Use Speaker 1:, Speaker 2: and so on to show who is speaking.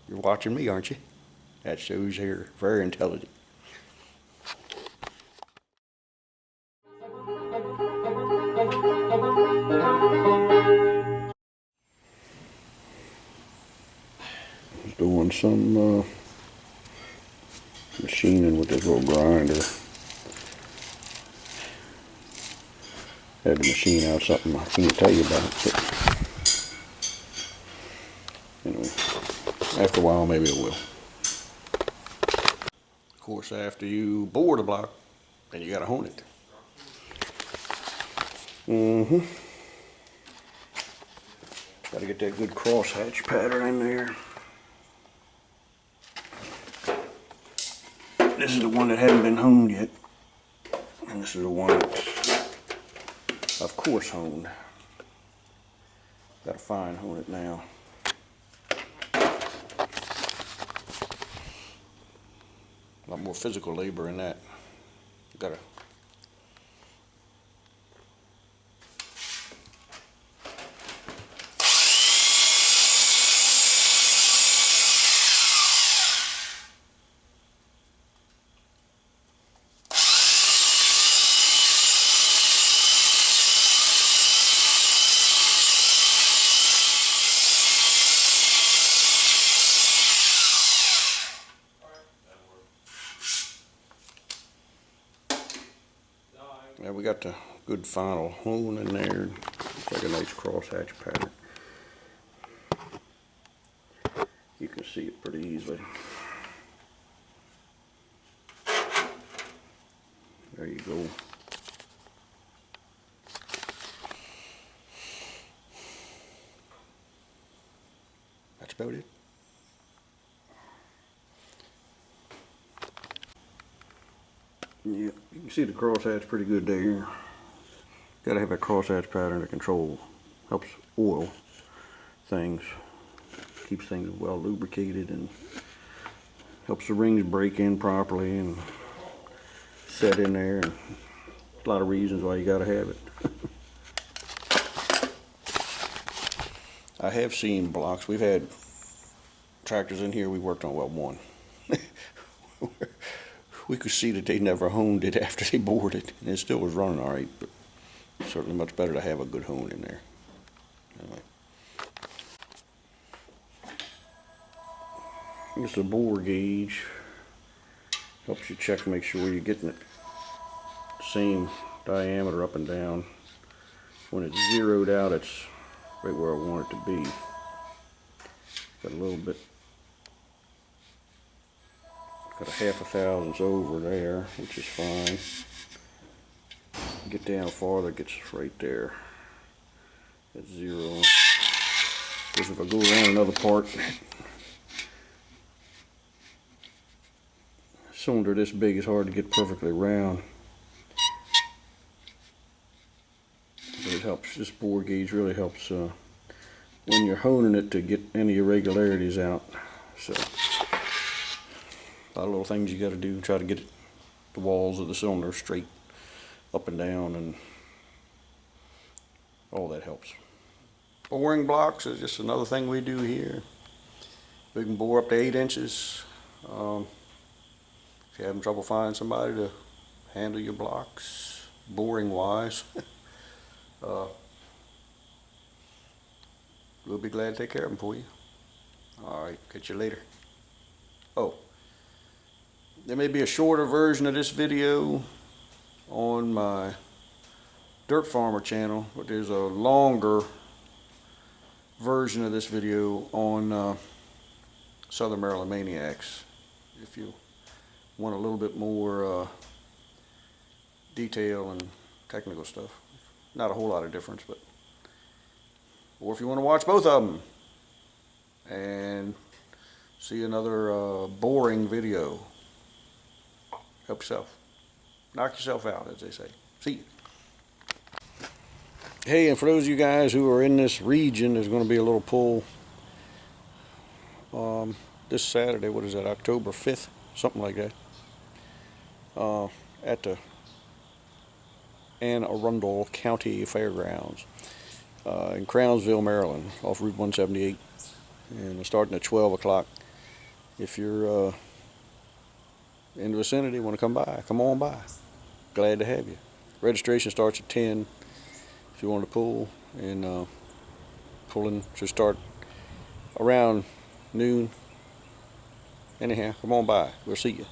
Speaker 1: You're watching me, aren't you? That shows you're very intelligent. Doing some machining with this little grinder. Had to machine out something I can't tell you about. But anyway, after a while maybe it will. Of course, after you bore the block, then you gotta hone it. Gotta get that good crosshatch pattern in there. This is the one that hadn't been honed yet. And this is the one that's, of course, honed. Gotta fine hone it now. A lot more physical labor in that. Gotta yeah, we got the good final hone in there. It's like a nice crosshatch pattern. You can see it pretty easily. There you go. That's about it. Yeah, you can see the crosshatch pretty good there. Gotta have a crosshatch pattern to control. Helps oil things. Keeps things well lubricated and helps the rings break in properly and set in there. And a lot of reasons why you gotta have it. I have seen blocks. We've had tractors in here we worked on, well, one. We could see that they never honed it after they bored it, and it still was running all right, but certainly much better to have a good hone in there. Anyway. This is a bore gauge. Helps you check and make sure you're getting it same diameter up and down. When it's zeroed out, it's right where I want it to be. Got a little bit, got a 1/2 thousandths over there, which is fine. Get down farther, it gets right there at 0. Because if I go around another part, cylinder this big is hard to get perfectly round. But it helps, this bore gauge really helps when you're honing it to get any irregularities out. So a lot of little things you got to do, try to get the walls of the cylinder straight up and down, and all that helps. Boring blocks is just another thing we do here. We can bore up to 8 inches. If you're having trouble finding somebody to handle your blocks, boring wise, we'll be glad to take care of them for you. Alright, catch you later. Oh, there may be a shorter version of this video on my Dirt Farmer channel, but there's a longer version of this video on Southern Maryland Maniacs. If you want a little bit more detail and technical stuff. Not a whole lot of difference, but, or if you want to watch both of them and see another boring video, help yourself. Knock yourself out, as they say. See you. Hey, and for those of you guys who are in this region, there's going to be a little pull this Saturday. What is that, October 5th? Something like that. At the Anne Arundel County Fairgrounds in Crownsville, Maryland, off Route 178. And it's starting at 12 o'clock. if you're in the vicinity, want to come by, come on by. Glad to have you. Registration starts at 10 if you want to pull, and pulling should start around noon. Anyhow, come on by. We'll see you.